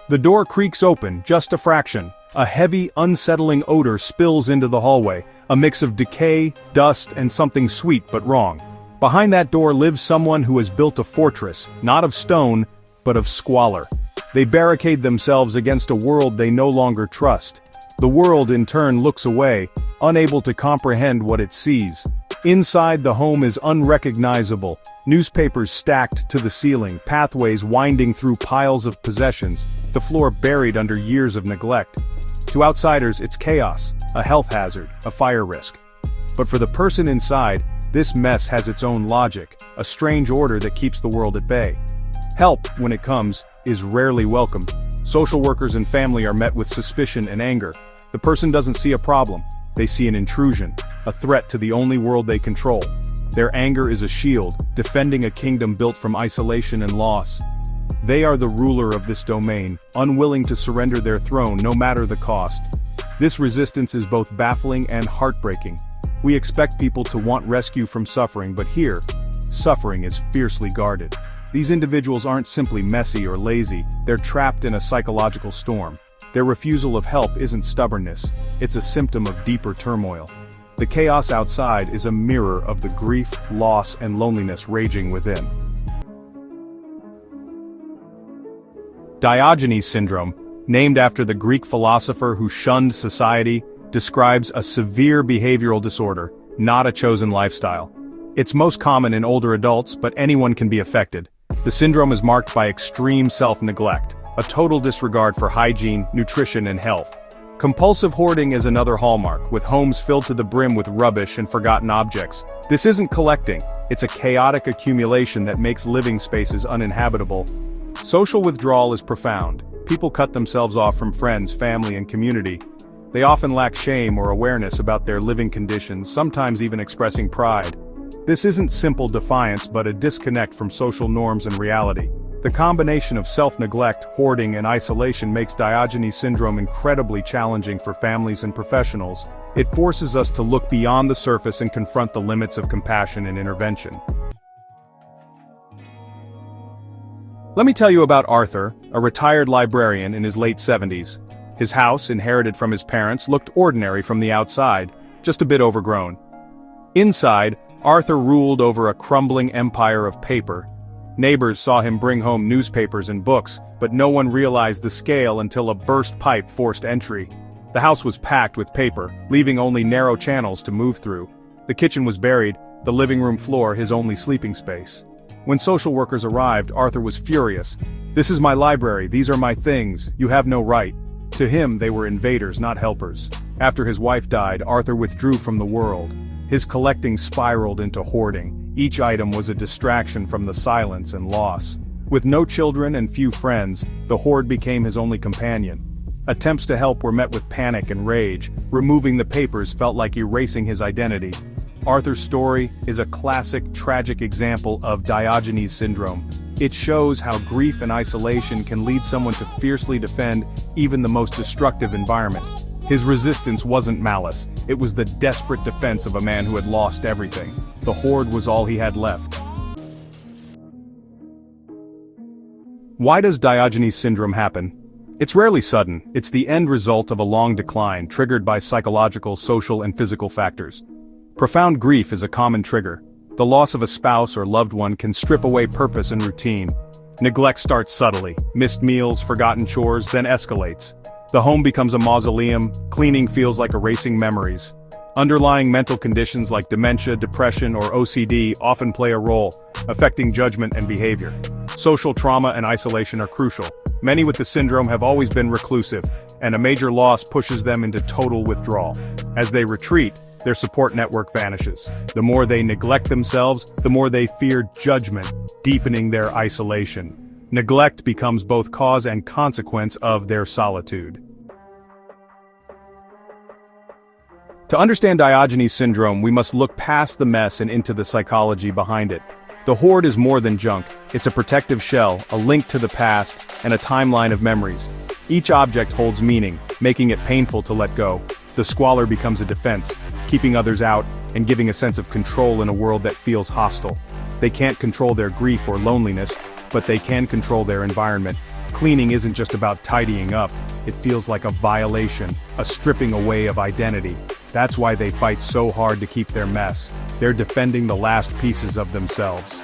The door creaks open, just a fraction. A heavy, unsettling odor spills into the hallway, a mix of decay, dust, and something sweet but wrong. Behind that door lives someone who has built a fortress, not of stone, but of squalor. They barricade themselves against a world they no longer trust. The world, in turn, looks away, unable to comprehend what it sees. Inside, the home is unrecognizable, newspapers stacked to the ceiling, pathways winding through piles of possessions, the floor buried under years of neglect. To outsiders, it's chaos, a health hazard, a fire risk. But for the person inside, this mess has its own logic, a strange order that keeps the world at bay. Help, when it comes, is rarely welcomed. Social workers and family are met with suspicion and anger. The person doesn't see a problem, they see an intrusion, a threat to the only world they control. Their anger is a shield, defending a kingdom built from isolation and loss. They are the ruler of this domain, unwilling to surrender their throne no matter the cost. This resistance is both baffling and heartbreaking. We expect people to want rescue from suffering, but here, suffering is fiercely guarded. These individuals aren't simply messy or lazy, they're trapped in a psychological storm. Their refusal of help isn't stubbornness, it's a symptom of deeper turmoil. The chaos outside is a mirror of the grief, loss, and loneliness raging within. Diogenes Syndrome, named after the Greek philosopher who shunned society, describes a severe behavioral disorder, not a chosen lifestyle. It's most common in older adults, but anyone can be affected. The syndrome is marked by extreme self-neglect, a total disregard for hygiene, nutrition, and health. Compulsive hoarding is another hallmark, with homes filled to the brim with rubbish and forgotten objects. This isn't collecting, it's a chaotic accumulation that makes living spaces uninhabitable. Social withdrawal is profound. People cut themselves off from friends, family, and community. They often lack shame or awareness about their living conditions, sometimes even expressing pride. This isn't simple defiance but a disconnect from social norms and reality. The combination of self-neglect, hoarding, and isolation makes Diogenes Syndrome incredibly challenging for families and professionals. It forces us to look beyond the surface and confront the limits of compassion and intervention. Let me tell you about Arthur, a retired librarian in his late 70s. His house, inherited from his parents, looked ordinary from the outside, just a bit overgrown. Inside, Arthur ruled over a crumbling empire of paper. Neighbors saw him bring home newspapers and books, but no one realized the scale until a burst pipe forced entry. The house was packed with paper, leaving only narrow channels to move through. The kitchen was buried, the living room floor his only sleeping space. When social workers arrived, Arthur was furious. "This is my library, these are my things, you have no right." To him, they were invaders, not helpers. After his wife died, Arthur withdrew from the world. His collecting spiraled into hoarding. Each item was a distraction from the silence and loss. With no children and few friends, the hoard became his only companion. Attempts to help were met with panic and rage. Removing the papers felt like erasing his identity. Arthur's story is a classic, tragic example of Diogenes Syndrome. It shows how grief and isolation can lead someone to fiercely defend even the most destructive environment. His resistance wasn't malice, it was the desperate defense of a man who had lost everything. The hoard was all he had left. Why does Diogenes Syndrome happen? It's rarely sudden, it's the end result of a long decline triggered by psychological, social, and physical factors. Profound grief is a common trigger. The loss of a spouse or loved one can strip away purpose and routine. Neglect starts subtly, missed meals, forgotten chores, then escalates. The home becomes a mausoleum, cleaning feels like erasing memories. Underlying mental conditions like dementia, depression, or OCD often play a role, affecting judgment and behavior. Social trauma and isolation are crucial. Many with the syndrome have always been reclusive, and a major loss pushes them into total withdrawal. As they retreat, their support network vanishes. The more they neglect themselves, the more they fear judgment, deepening their isolation. Neglect becomes both cause and consequence of their solitude. To understand Diogenes Syndrome, we must look past the mess and into the psychology behind it. The hoard is more than junk, it's a protective shell, a link to the past, and a timeline of memories. Each object holds meaning, making it painful to let go. The squalor becomes a defense, keeping others out, and giving a sense of control in a world that feels hostile. They can't control their grief or loneliness, but they can control their environment. Cleaning isn't just about tidying up, it feels like a violation, a stripping away of identity. That's why they fight so hard to keep their mess. They're defending the last pieces of themselves.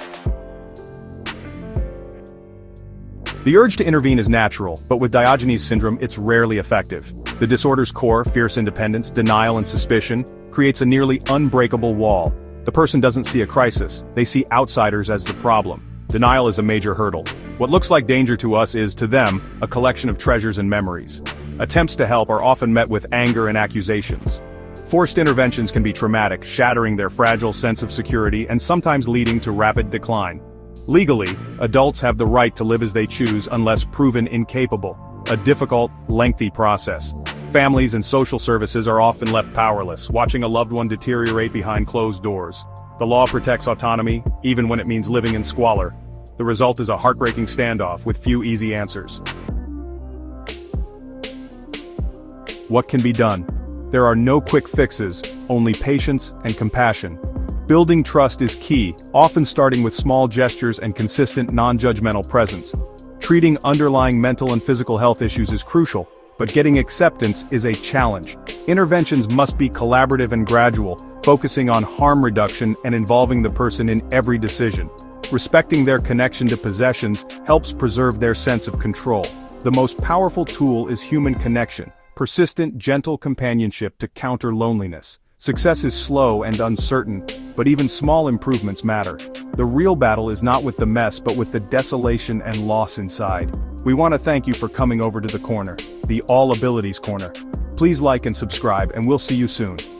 The urge to intervene is natural, but with Diogenes Syndrome it's rarely effective. The disorder's core, fierce independence, denial and suspicion, creates a nearly unbreakable wall. The person doesn't see a crisis, they see outsiders as the problem. Denial is a major hurdle. What looks like danger to us is, to them, a collection of treasures and memories. Attempts to help are often met with anger and accusations. Forced interventions can be traumatic, shattering their fragile sense of security and sometimes leading to rapid decline. Legally, adults have the right to live as they choose unless proven incapable, a difficult, lengthy process. Families and social services are often left powerless, watching a loved one deteriorate behind closed doors. The law protects autonomy, even when it means living in squalor. The result is a heartbreaking standoff with few easy answers. What can be done? There are no quick fixes, only patience and compassion. Building trust is key, often starting with small gestures and consistent non-judgmental presence. Treating underlying mental and physical health issues is crucial, but getting acceptance is a challenge. Interventions must be collaborative and gradual, focusing on harm reduction and involving the person in every decision. Respecting their connection to possessions helps preserve their sense of control. The most powerful tool is human connection, persistent, gentle companionship to counter loneliness. Success is slow and uncertain, but even small improvements matter. The real battle is not with the mess but with the desolation and loss inside. We want to thank you for coming over to the corner, the All Abilities Corner. Please like and subscribe and we'll see you soon.